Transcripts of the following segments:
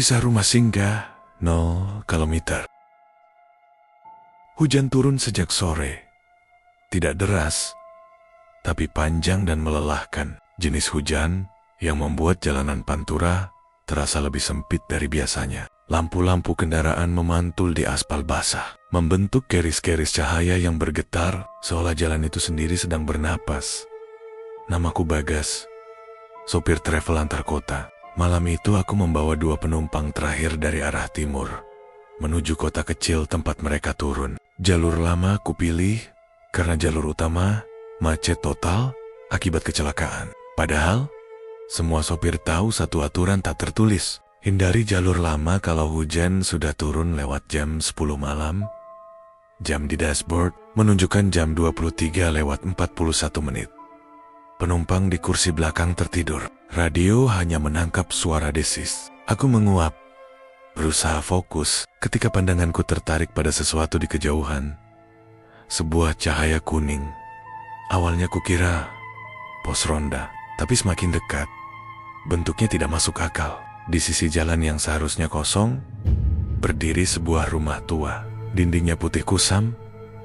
Kisah rumah singgah 0 kilometer. Hujan turun sejak sore. Tidak deras, tapi panjang dan melelahkan. Jenis hujan yang membuat jalanan Pantura terasa lebih sempit dari biasanya. Lampu-lampu kendaraan memantul di aspal basah, membentuk keris-keris cahaya yang bergetar, seolah jalan itu sendiri sedang bernapas. Namaku Bagas, sopir travel antar kota. Malam itu aku membawa 2 penumpang terakhir dari arah timur, menuju kota kecil tempat mereka turun. Jalur lama aku pilih karena jalur utama macet total akibat kecelakaan. Padahal, semua sopir tahu satu aturan tak tertulis. Hindari jalur lama kalau hujan sudah turun lewat jam 10 malam. Jam di dashboard menunjukkan jam 23:41. Penumpang di kursi belakang tertidur. Radio hanya menangkap suara desis. Aku menguap, berusaha fokus ketika pandanganku tertarik pada sesuatu di kejauhan. Sebuah cahaya kuning. Awalnya kukira pos ronda, tapi semakin dekat, bentuknya tidak masuk akal. Di sisi jalan yang seharusnya kosong, berdiri sebuah rumah tua. Dindingnya putih kusam,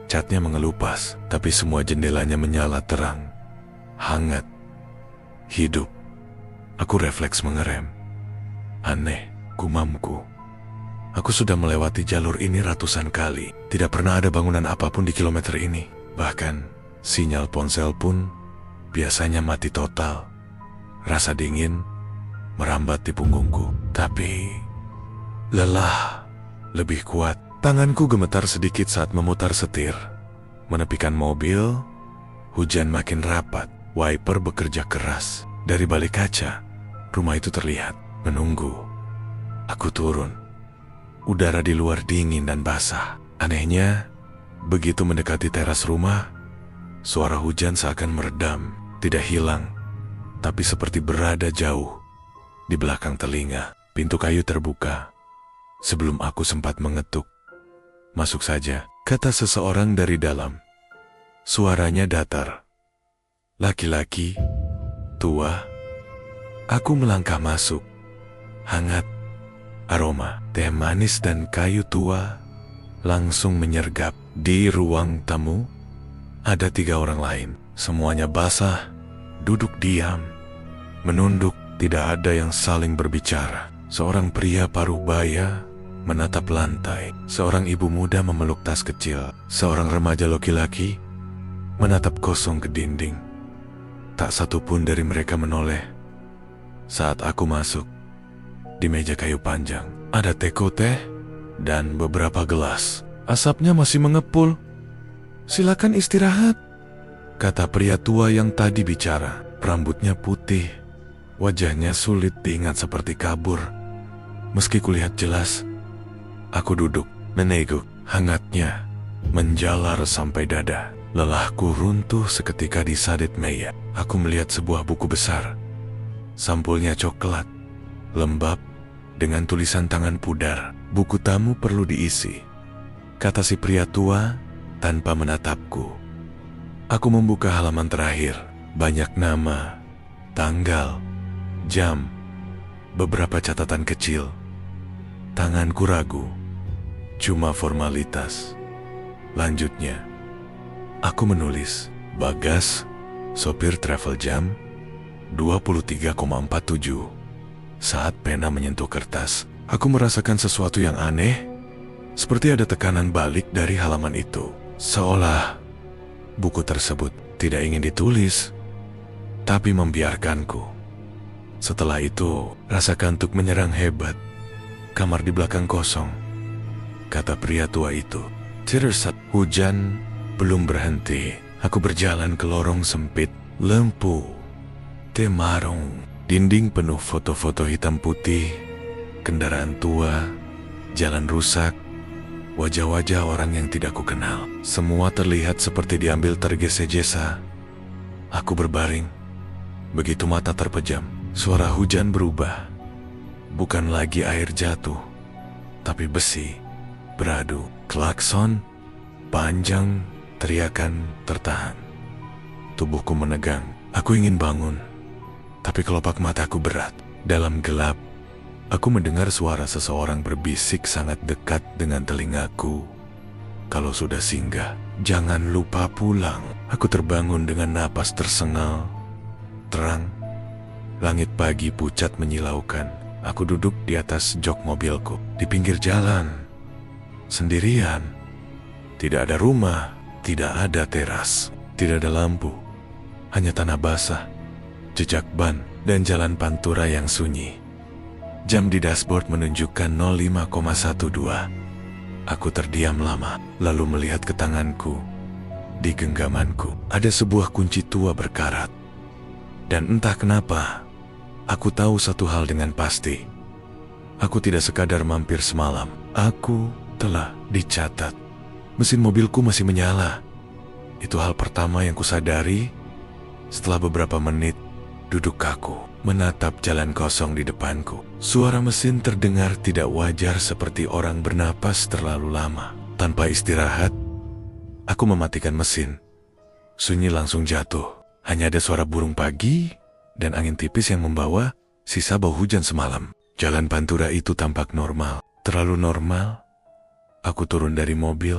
catnya mengelupas, tapi semua jendelanya menyala terang. Hangat, hidup. Aku refleks mengerem. Aneh, gumamku. Aku sudah melewati jalur ini ratusan kali. Tidak pernah ada bangunan apapun di kilometer ini. Bahkan, sinyal ponsel pun biasanya mati total. Rasa dingin merambat di punggungku. Tapi, lelah lebih kuat. Tanganku gemetar sedikit saat memutar setir. Menepikan mobil, hujan makin rapat. Wiper bekerja keras. Dari balik kaca, rumah itu terlihat menunggu. Aku turun. Udara di luar dingin dan basah. Anehnya, begitu mendekati teras rumah, suara hujan seakan meredam. Tidak hilang, tapi seperti berada jauh. Di belakang telinga, pintu kayu terbuka. Sebelum aku sempat mengetuk. "Masuk saja," kata seseorang dari dalam. Suaranya datar. Laki-laki, tua. Aku melangkah masuk. Hangat, aroma teh manis dan kayu tua langsung menyergap. Di ruang tamu, ada 3 orang lain. Semuanya basah, duduk diam, menunduk, tidak ada yang saling berbicara. Seorang pria paruh baya menatap lantai. Seorang ibu muda memeluk tas kecil. Seorang remaja laki-laki menatap kosong ke dinding. Tak satu pun dari mereka menoleh. Saat aku masuk, di meja kayu panjang, ada teko teh dan beberapa gelas. Asapnya masih mengepul. "Silakan istirahat," kata pria tua yang tadi bicara. Rambutnya putih, wajahnya sulit diingat seperti kabur. Meski kulihat jelas, aku duduk, meneguk. Hangatnya menjalar sampai dada. Lelahku runtuh seketika di sadet meja. Aku melihat sebuah buku besar. Sampulnya coklat, lembab, dengan tulisan tangan pudar. "Buku tamu perlu diisi," kata si pria tua tanpa menatapku. Aku membuka halaman terakhir. Banyak nama, tanggal, jam, beberapa catatan kecil. Tanganku ragu. Cuma formalitas. Lanjutnya, aku menulis, "Bagas, sopir travel jam 23,47. Saat pena menyentuh kertas, aku merasakan sesuatu yang aneh, seperti ada tekanan balik dari halaman itu. Seolah buku tersebut tidak ingin ditulis, tapi membiarkanku. Setelah itu, rasa kantuk menyerang hebat. "Kamar di belakang kosong," kata pria tua itu. Tersat, hujan belum berhenti. Aku berjalan ke lorong sempit, lempu, temarung, dinding penuh foto-foto hitam putih, kendaraan tua, jalan rusak, wajah-wajah orang yang tidak kukenal. Semua terlihat seperti diambil tergesa-gesa. Aku berbaring. Begitu mata terpejam, suara hujan berubah. Bukan lagi air jatuh, tapi besi beradu. Klakson panjang, teriakan tertahan. Tubuhku menegang. Aku ingin bangun, tapi kelopak mataku berat. Dalam gelap, Aku mendengar suara seseorang berbisik sangat dekat dengan telingaku. Kalau sudah singgah, jangan lupa pulang. Aku terbangun dengan napas tersengal. Terang, langit pagi pucat menyilaukan. Aku duduk di atas jok mobilku, di pinggir jalan. Sendirian. Tidak ada rumah, tidak ada teras, tidak ada lampu. Hanya tanah basah, jejak ban, dan jalan pantura yang sunyi. Jam di dashboard menunjukkan 05,12. Aku terdiam lama, lalu melihat ke tanganku. Di genggamanku ada sebuah kunci tua berkarat. Dan entah kenapa, aku tahu satu hal dengan pasti. Aku tidak sekadar mampir semalam. Aku telah dicatat. Mesin mobilku masih menyala. Itu hal pertama yang kusadari setelah beberapa menit duduk kaku, menatap jalan kosong di depanku. Suara mesin terdengar tidak wajar seperti orang bernapas terlalu lama. Tanpa istirahat, aku mematikan mesin. Sunyi langsung jatuh. Hanya ada suara burung pagi dan angin tipis yang membawa sisa bau hujan semalam. Jalan pantura itu tampak normal. Terlalu normal. Aku turun dari mobil.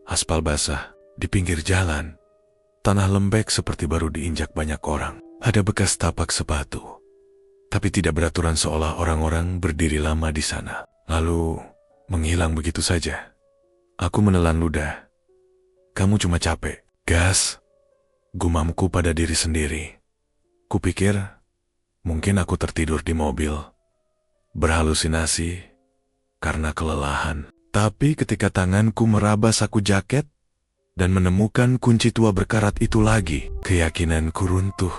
Aspal basah di pinggir jalan. Tanah lembek seperti baru diinjak banyak orang. Ada bekas tapak sepatu. Tapi tidak beraturan seolah orang-orang berdiri lama di sana. Lalu menghilang begitu saja. Aku menelan ludah. Kamu cuma capek. Gas. Gumamku pada diri sendiri. Kupikir mungkin aku tertidur di mobil. Berhalusinasi karena kelelahan. Tapi ketika tanganku meraba saku jaket dan menemukan kunci tua berkarat itu lagi, keyakinanku runtuh.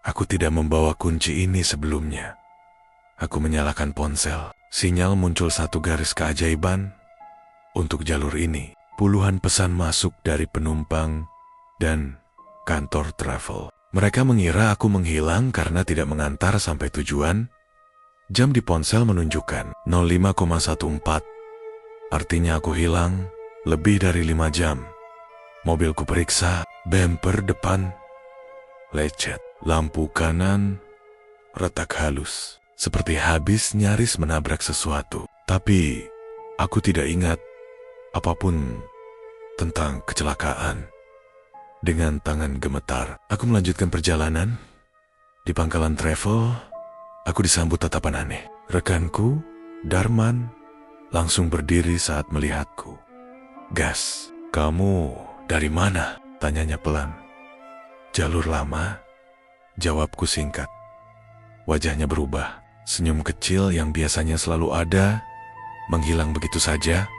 Aku tidak membawa kunci ini sebelumnya. Aku menyalakan ponsel. Sinyal muncul satu garis keajaiban. Untuk jalur ini, puluhan pesan masuk dari penumpang dan kantor travel. Mereka mengira aku menghilang karena tidak mengantar sampai tujuan. Jam di ponsel menunjukkan 05,14. Artinya aku hilang lebih dari 5 jam. Mobilku periksa, bemper depan lecet. Lampu kanan retak halus, seperti habis nyaris menabrak sesuatu. Tapi aku tidak ingat apapun tentang kecelakaan. Dengan tangan gemetar, aku melanjutkan perjalanan. Di pangkalan travel, aku disambut tatapan aneh. Rekanku, Darman, langsung berdiri saat melihatku. Gas, kamu dari mana? Tanyanya pelan. Jalur lama. Jawabku singkat. Wajahnya berubah. Senyum kecil yang biasanya selalu ada, menghilang begitu saja.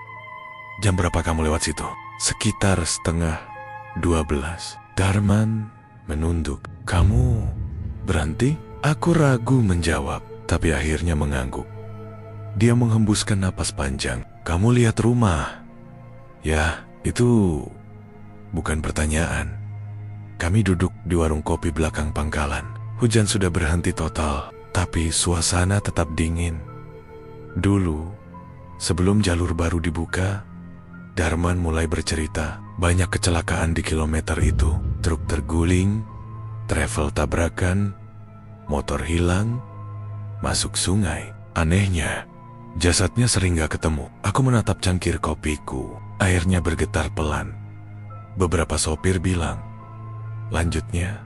Jam berapa kamu lewat situ? Sekitar 11:30. Darman menunduk. Kamu berhenti? Aku ragu menjawab, tapi akhirnya mengangguk. Dia menghembuskan napas panjang. Kamu lihat rumah? Ya, itu bukan pertanyaan. Kami duduk di warung kopi belakang pangkalan. Hujan sudah berhenti total, tapi suasana tetap dingin. Dulu, sebelum jalur baru dibuka, Darman mulai bercerita. Banyak kecelakaan di kilometer itu. Truk terguling, travel tabrakan, motor hilang, masuk sungai. Anehnya, jasadnya sering gak ketemu. Aku menatap cangkir kopiku. Airnya bergetar pelan. Beberapa sopir bilang, lanjutnya,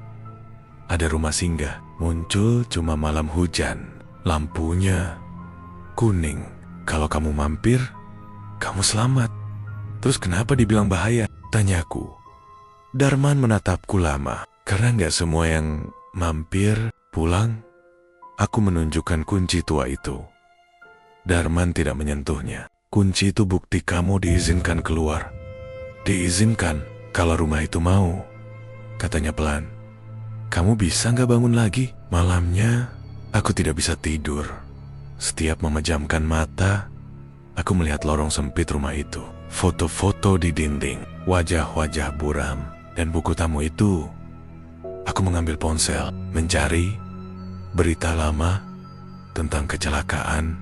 ada rumah singgah. Muncul cuma malam hujan. Lampunya kuning. Kalau kamu mampir, kamu selamat. Terus kenapa dibilang bahaya? Tanyaku. Darman menatapku lama. Karena gak semua yang mampir pulang. Aku menunjukkan kunci tua itu. Darman tidak menyentuhnya. Kunci itu bukti kamu diizinkan keluar. Diizinkan kalau rumah itu mau. Katanya pelan. Kamu bisa gak bangun lagi? Malamnya, aku tidak bisa tidur. Setiap memejamkan mata, aku melihat lorong sempit rumah itu. Foto-foto di dinding, wajah-wajah buram, dan buku tamu itu. Aku mengambil ponsel, mencari berita lama tentang kecelakaan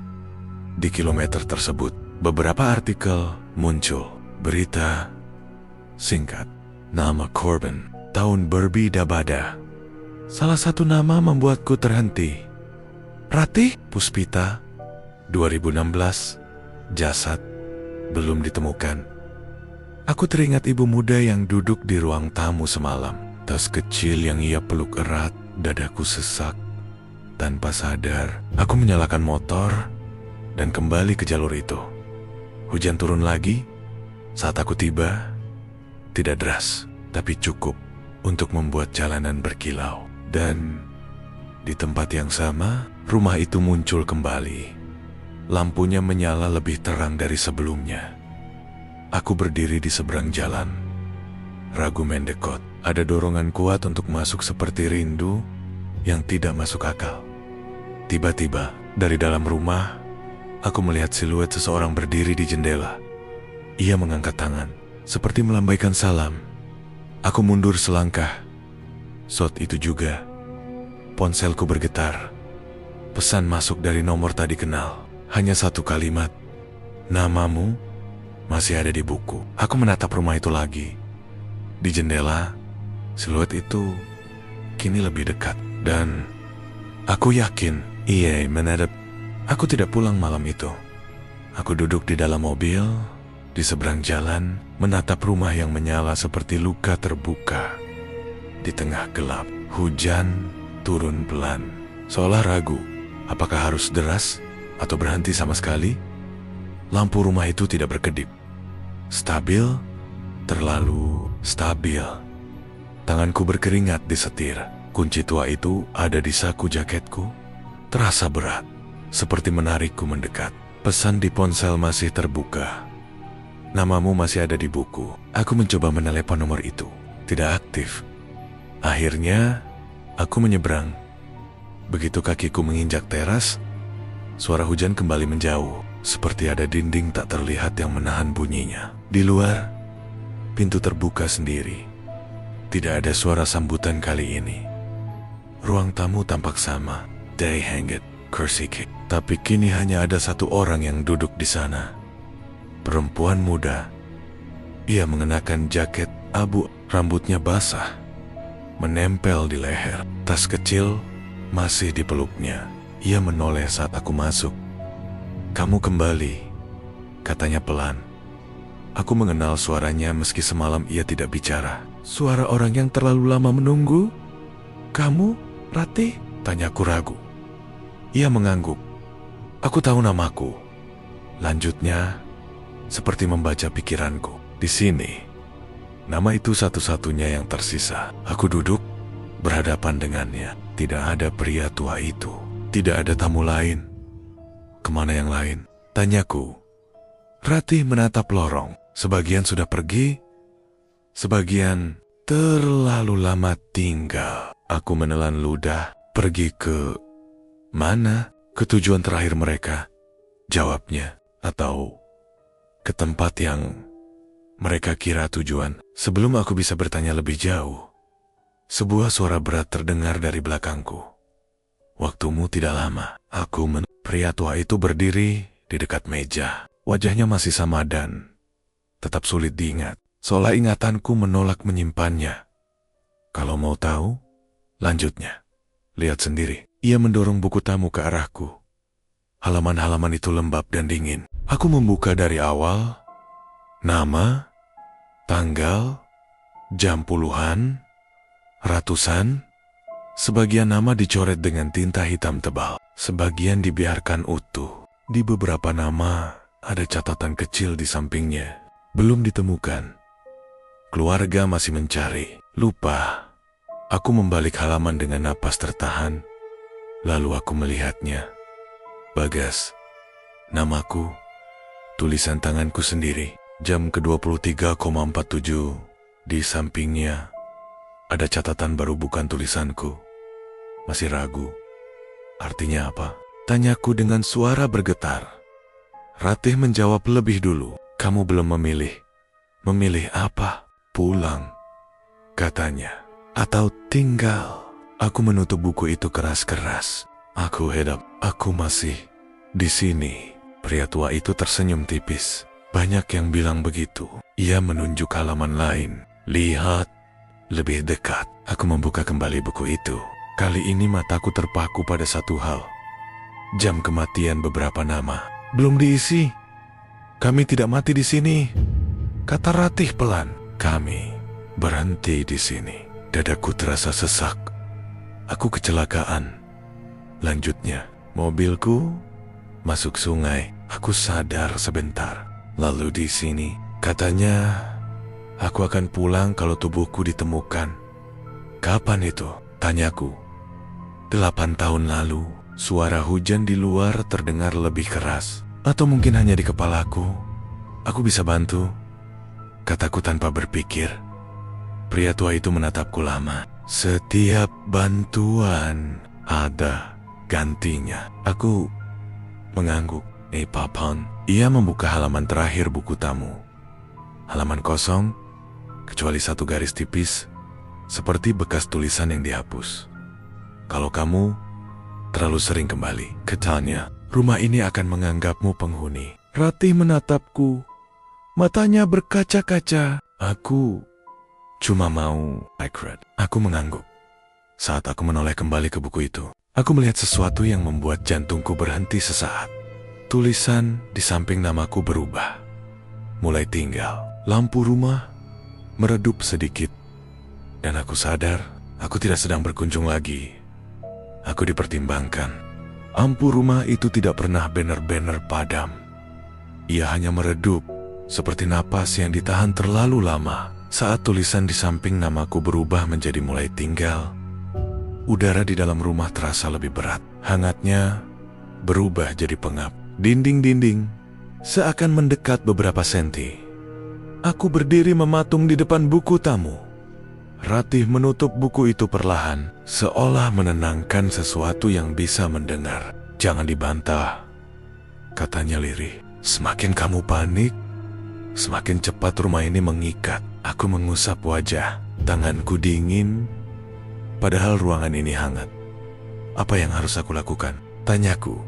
di kilometer tersebut. Beberapa artikel muncul. Berita singkat. Nama korban, tahun berbeda-beda. Salah satu nama membuatku terhenti. Ratih Puspita, 2016, jasad belum ditemukan. Aku teringat ibu muda yang duduk di ruang tamu semalam. Tas kecil yang ia peluk erat, dadaku sesak. Tanpa sadar, aku menyalakan motor dan kembali ke jalur itu. Hujan turun lagi. Saat aku tiba, tidak deras, tapi cukup untuk membuat jalanan berkilau. Dan di tempat yang sama, rumah itu muncul kembali. Lampunya menyala lebih terang dari sebelumnya. Aku berdiri di seberang jalan, ragu mendekot. Ada dorongan kuat untuk masuk seperti rindu yang tidak masuk akal. Tiba-tiba, dari dalam rumah, aku melihat siluet seseorang berdiri di jendela. Ia mengangkat tangan, seperti melambaikan salam. Aku mundur selangkah. Saat itu juga, ponselku bergetar. Pesan masuk dari nomor tak dikenal. Hanya satu kalimat. Namamu masih ada di buku. Aku menatap rumah itu lagi. Di jendela, siluet itu kini lebih dekat. Dan aku yakin ia menatap. Aku tidak pulang malam itu. Aku duduk di dalam mobil, di seberang jalan, menatap rumah yang menyala seperti luka terbuka. Di tengah gelap, hujan turun pelan. Seolah ragu, apakah harus deras atau berhenti sama sekali? Lampu rumah itu tidak berkedip. Stabil, terlalu stabil. Tanganku berkeringat di setir. Kunci tua itu ada di saku jaketku. Terasa berat, seperti menarikku mendekat. Pesan di ponsel masih terbuka. Namamu masih ada di buku. Aku mencoba menelepon nomor itu. Tidak aktif. Akhirnya, aku menyeberang. Begitu kakiku menginjak teras, suara hujan kembali menjauh. Seperti ada dinding tak terlihat yang menahan bunyinya. Di luar, pintu terbuka sendiri. Tidak ada suara sambutan kali ini. Ruang tamu tampak sama. Day hanged, Kursiki. Tapi kini hanya ada satu orang yang duduk di sana. Perempuan muda. Ia mengenakan jaket abu, rambutnya basah, menempel di leher. Tas kecil masih dipeluknya. Ia menoleh saat aku masuk. Kamu kembali, katanya pelan. Aku mengenal suaranya meski semalam ia tidak bicara. Suara orang yang terlalu lama menunggu? Kamu, Ratih? Tanyaku ragu. Ia mengangguk. Aku tahu namaku. Lanjutnya, seperti membaca pikiranku. Di sini, nama itu satu-satunya yang tersisa. Aku duduk, berhadapan dengannya. Tidak ada pria tua itu. Tidak ada tamu lain. Kemana yang lain? Tanyaku. Ratih menatap lorong. Sebagian sudah pergi, sebagian terlalu lama tinggal. Aku menelan ludah. Pergi ke mana? Ke tujuan terakhir mereka, jawabnya. Atau ke tempat yang mereka kira tujuan. Sebelum aku bisa bertanya lebih jauh, sebuah suara berat terdengar dari belakangku. Waktumu tidak lama. Pria tua itu berdiri di dekat meja. Wajahnya masih sama dan tetap sulit diingat. Seolah ingatanku menolak menyimpannya. Kalau mau tahu, lanjutnya. Lihat sendiri. Ia mendorong buku tamu ke arahku. Halaman-halaman itu lembab dan dingin. Aku membuka dari awal. Nama, tanggal, jam puluhan, ratusan. Sebagian nama dicoret dengan tinta hitam tebal. Sebagian dibiarkan utuh. Di beberapa nama ada catatan kecil di sampingnya. Belum ditemukan. Keluarga masih mencari. Lupa. Aku membalik halaman dengan napas tertahan. Lalu aku melihatnya. Bagas. Namaku. Tulisan tanganku sendiri. Jam ke-23,47. Di sampingnya ada catatan baru bukan tulisanku. Masih ragu. Artinya apa? Tanyaku dengan suara bergetar. Ratih menjawab lebih dulu. Kamu belum memilih. Memilih apa? Pulang, katanya. Atau tinggal. Aku menutup buku itu keras-keras. Aku hedap. Aku masih di sini. Pria tua itu tersenyum tipis. Banyak yang bilang begitu. Ia menunjuk halaman lain. Lihat. Lebih dekat. Aku membuka kembali buku itu. Kali ini mataku terpaku pada satu hal. Jam kematian beberapa nama. Belum diisi. Kami tidak mati di sini, kata Ratih pelan. Kami berhenti di sini. Dadaku terasa sesak. Aku kecelakaan. Lanjutnya, mobilku masuk sungai. Aku sadar sebentar. Lalu di sini, katanya aku akan pulang kalau tubuhku ditemukan. Kapan itu? Tanyaku. 8 tahun lalu. Suara hujan di luar terdengar lebih keras. Atau mungkin hanya di kepalaku. Aku bisa bantu, kataku tanpa berpikir. Pria tua itu menatapku lama. Setiap bantuan ada gantinya. Aku mengangguk. Papan. Ia membuka halaman terakhir buku tamu. Halaman kosong, kecuali satu garis tipis, seperti bekas tulisan yang dihapus. Kalau kamu terlalu sering kembali, katanya, rumah ini akan menganggapmu penghuni. Ratih menatapku. Matanya berkaca-kaca. Aku cuma mau Ikrat. Aku mengangguk. Saat aku menoleh kembali ke buku itu, aku melihat sesuatu yang membuat jantungku berhenti sesaat. Tulisan di samping namaku berubah. Mulai tinggal. Lampu rumah meredup sedikit. Dan aku sadar, aku tidak sedang berkunjung lagi. Aku dipertimbangkan. Lampu rumah itu tidak pernah benar-benar padam. Ia hanya meredup, seperti napas yang ditahan terlalu lama. Saat tulisan di samping namaku berubah menjadi mulai tinggal, udara di dalam rumah terasa lebih berat. Hangatnya berubah jadi pengap. Dinding-dinding seakan mendekat beberapa senti. Aku berdiri mematung di depan buku tamu. Ratih menutup buku itu perlahan, seolah menenangkan sesuatu yang bisa mendengar. Jangan dibantah, katanya lirih. Semakin kamu panik, semakin cepat rumah ini mengikat. Aku mengusap wajah, tanganku dingin, padahal ruangan ini hangat. Apa yang harus aku lakukan? Tanyaku.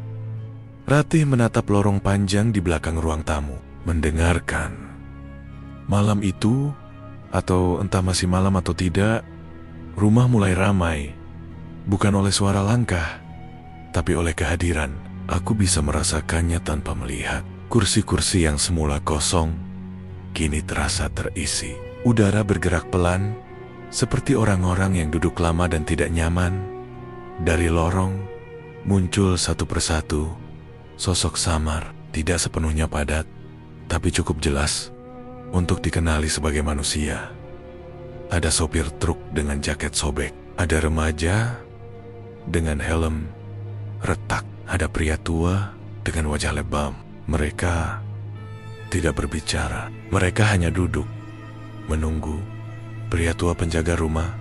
Ratih menatap lorong panjang di belakang ruang tamu, mendengarkan. Malam itu, atau entah masih malam atau tidak, rumah mulai ramai. Bukan oleh suara langkah, tapi oleh kehadiran. Aku bisa merasakannya tanpa melihat. Kursi-kursi yang semula kosong, kini terasa terisi. Udara bergerak pelan, seperti orang-orang yang duduk lama dan tidak nyaman. Dari lorong, muncul satu persatu sosok samar, tidak sepenuhnya padat, tapi cukup jelas untuk dikenali sebagai manusia. Ada sopir truk dengan jaket sobek, ada remaja dengan helm retak, ada pria tua dengan wajah lebam. Mereka tidak berbicara, mereka hanya duduk, menunggu. Pria tua penjaga rumah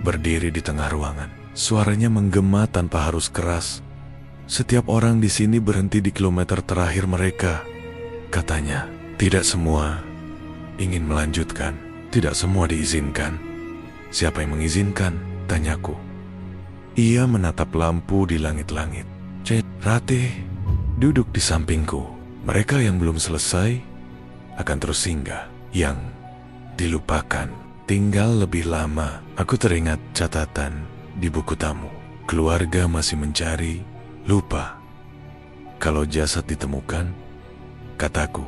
berdiri di tengah ruangan. Suaranya menggema tanpa harus keras. Setiap orang di sini berhenti di kilometer terakhir mereka, katanya. Tidak semua ingin melanjutkan, tidak semua diizinkan. Siapa yang mengizinkan? Tanyaku. Ia menatap lampu di langit-langit. Ratih duduk di sampingku. Mereka yang belum selesai akan terus singgah. Yang dilupakan tinggal lebih lama. Aku teringat catatan di buku tamu. Keluarga masih mencari, lupa. Kalau jasad ditemukan, kataku,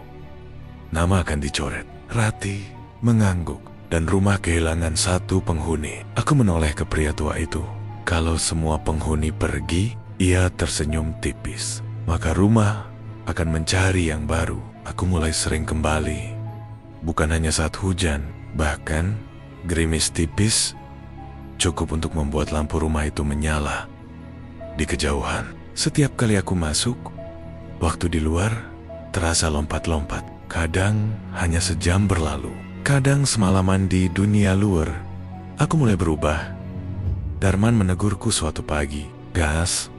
nama akan dicoret. Ratih mengangguk, dan rumah kehilangan satu penghuni. Aku menoleh ke pria tua itu. Kalau semua penghuni pergi, ia tersenyum tipis, maka rumah akan mencari yang baru. Aku mulai sering kembali. Bukan hanya saat hujan, bahkan gerimis tipis cukup untuk membuat lampu rumah itu menyala di kejauhan. Setiap kali aku masuk, waktu di luar terasa lompat-lompat. Kadang hanya sejam berlalu, kadang semalaman di dunia luar. Aku mulai berubah. Darman menegurku suatu pagi. Gas,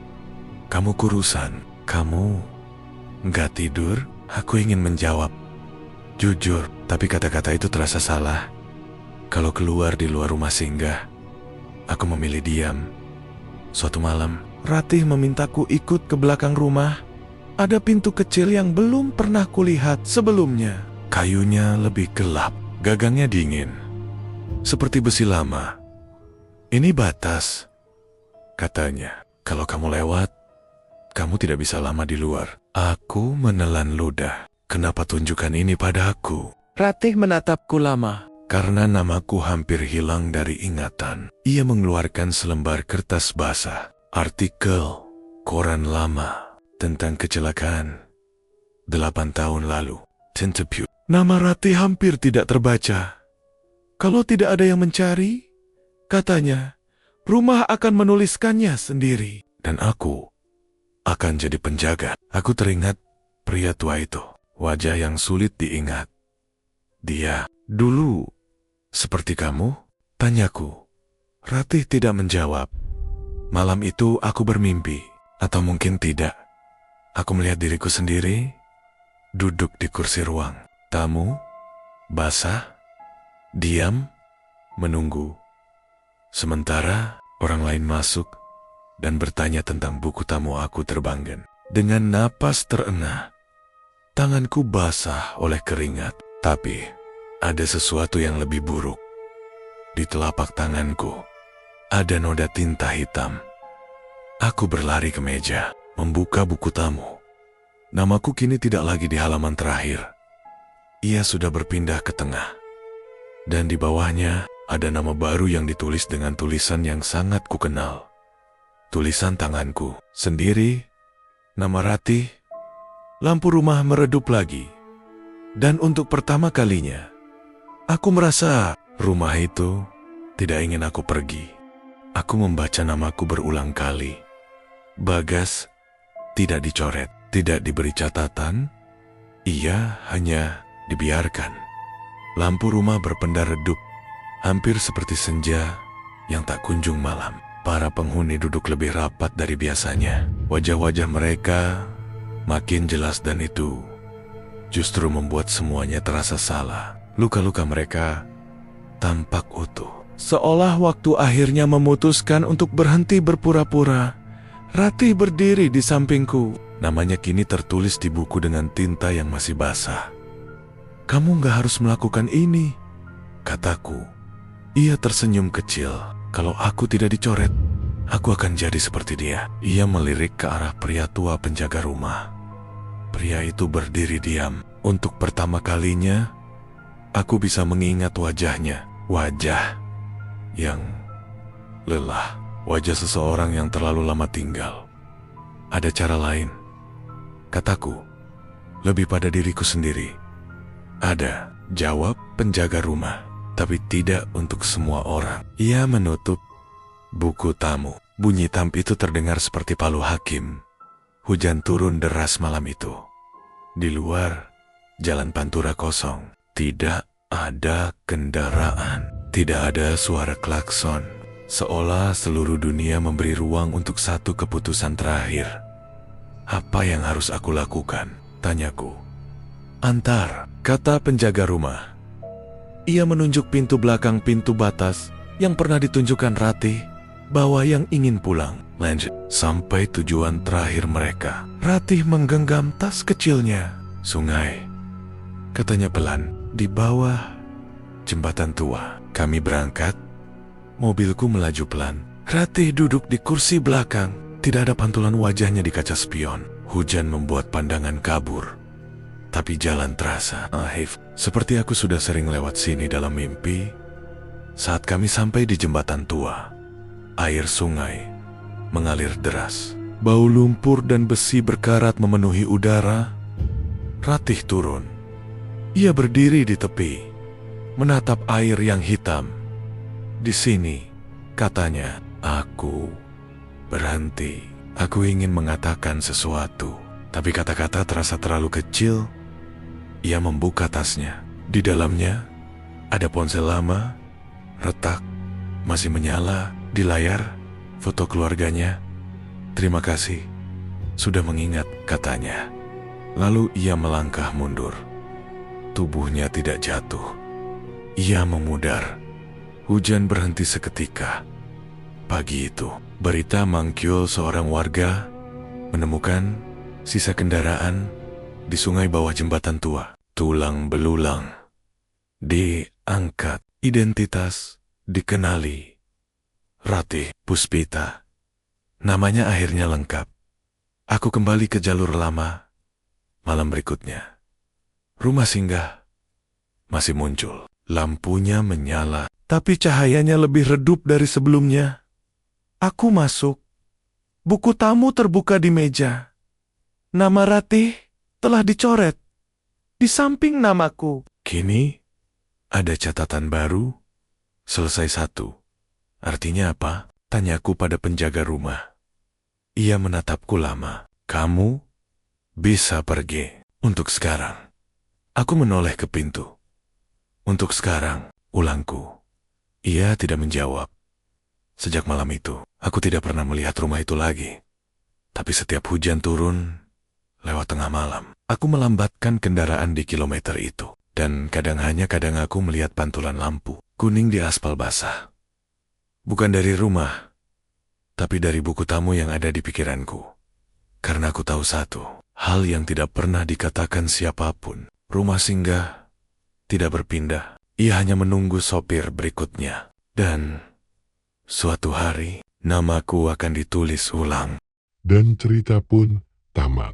kamu kurusan. Kamu nggak tidur? Aku ingin menjawab jujur, tapi kata-kata itu terasa salah. Kalau keluar di luar rumah singgah, aku memilih diam. Suatu malam, Ratih memintaku ikut ke belakang rumah. Ada pintu kecil yang belum pernah kulihat sebelumnya. Kayunya lebih gelap, gagangnya dingin, seperti besi lama. Ini batas, katanya. Kalau kamu lewat, kamu tidak bisa lama di luar. Aku menelan ludah. Kenapa tunjukkan ini padaku? Ratih menatapku lama. Karena namaku hampir hilang dari ingatan. Ia mengeluarkan selembar kertas basah. Artikel koran lama tentang kecelakaan 8 tahun lalu. Tentepute. Nama Ratih hampir tidak terbaca. Kalau tidak ada yang mencari, katanya, rumah akan menuliskannya sendiri. Dan aku akan jadi penjaga. Aku teringat pria tua itu. Wajah yang sulit diingat. Dia dulu seperti kamu? Tanyaku. Ratih tidak menjawab. Malam itu aku bermimpi. Atau mungkin tidak. Aku melihat diriku sendiri duduk di kursi ruang. Tamu, basah, diam, menunggu. Sementara orang lain masuk dan bertanya tentang buku tamu aku terbanggan. Dengan napas terengah, tanganku basah oleh keringat. Tapi ada sesuatu yang lebih buruk. Di telapak tanganku ada noda tinta hitam. Aku berlari ke meja, membuka buku tamu. Namaku kini tidak lagi di halaman terakhir. Ia sudah berpindah ke tengah. Dan di bawahnya ada nama baru yang ditulis dengan tulisan yang sangat kukenal. Tulisan tanganku sendiri, nama Ratih. Lampu rumah meredup lagi. Dan untuk pertama kalinya, aku merasa rumah itu tidak ingin aku pergi. Aku membaca namaku berulang kali. Bagas tidak dicoret, tidak diberi catatan. Ia hanya dibiarkan. Lampu rumah berpendar redup, hampir seperti senja yang tak kunjung malam. Para penghuni duduk lebih rapat dari biasanya. Wajah-wajah mereka makin jelas dan itu justru membuat semuanya terasa salah. Luka-luka mereka tampak utuh. Seolah waktu akhirnya memutuskan untuk berhenti berpura-pura. Ratih berdiri di sampingku. Namanya kini tertulis di buku dengan tinta yang masih basah. Kamu gak harus melakukan ini, kataku. Ia tersenyum kecil. Kalau aku tidak dicoret, aku akan jadi seperti dia. Ia melirik ke arah pria tua penjaga rumah. Pria itu berdiri diam. Untuk pertama kalinya, aku bisa mengingat wajahnya. Wajah yang lelah. Wajah seseorang yang terlalu lama tinggal. Ada cara lain, kataku. Lebih pada diriku sendiri. Ada, jawab penjaga rumah. Tapi tidak untuk semua orang. Ia menutup buku tamu. Bunyi tamp itu terdengar seperti palu hakim. Hujan turun deras malam itu. Di luar, jalan pantura kosong. Tidak ada kendaraan. Tidak ada suara klakson. Seolah seluruh dunia memberi ruang untuk satu keputusan terakhir. Apa yang harus aku lakukan? Tanyaku. Antar, kata penjaga rumah. Ia menunjuk pintu belakang pintu batas yang pernah ditunjukkan Ratih bahwa yang ingin pulang. Lanjut sampai tujuan terakhir mereka. Ratih menggenggam tas kecilnya. Sungai, katanya pelan, di bawah jembatan tua. Kami berangkat. Mobilku melaju pelan. Ratih duduk di kursi belakang. Tidak ada pantulan wajahnya di kaca spion. Hujan membuat pandangan kabur. Tapi jalan terasa ahif. Seperti aku sudah sering lewat sini dalam mimpi. Saat kami sampai di jembatan tua, air sungai mengalir deras. Bau lumpur dan besi berkarat memenuhi udara. Ratih turun. Ia berdiri di tepi, menatap air yang hitam. Di sini, katanya, aku berhenti. Aku ingin mengatakan sesuatu, tapi kata-kata terasa terlalu kecil. Ia membuka tasnya. Di dalamnya, ada ponsel lama, retak, masih menyala. Di layar, foto keluarganya. Terima kasih, sudah mengingat, katanya. Lalu ia melangkah mundur. Tubuhnya tidak jatuh. Ia memudar. Hujan berhenti seketika. Pagi itu, berita mangkul seorang warga menemukan sisa kendaraan di sungai bawah jembatan tua. Tulang belulang diangkat, identitas dikenali. Ratih Puspita. Namanya akhirnya lengkap. Aku kembali ke jalur lama. Malam berikutnya, rumah singgah masih muncul. Lampunya menyala, tapi cahayanya lebih redup dari sebelumnya. Aku masuk. Buku tamu terbuka di meja. Nama Ratih telah dicoret di samping namaku. Kini, ada catatan baru. Selesai 1. Artinya apa? Tanyaku pada penjaga rumah. Ia menatapku lama. Kamu bisa pergi. Untuk sekarang. Aku menoleh ke pintu. Untuk sekarang, ulangku. Ia tidak menjawab. Sejak malam itu, aku tidak pernah melihat rumah itu lagi. Tapi setiap hujan turun, lewat tengah malam, aku melambatkan kendaraan di kilometer itu. Dan kadang aku melihat pantulan lampu kuning di aspal basah. Bukan dari rumah, tapi dari buku tamu yang ada di pikiranku. Karena aku tahu satu, hal yang tidak pernah dikatakan siapapun. Rumah singgah tidak berpindah. Ia hanya menunggu sopir berikutnya. Dan suatu hari, namaku akan ditulis ulang. Dan cerita pun tamat.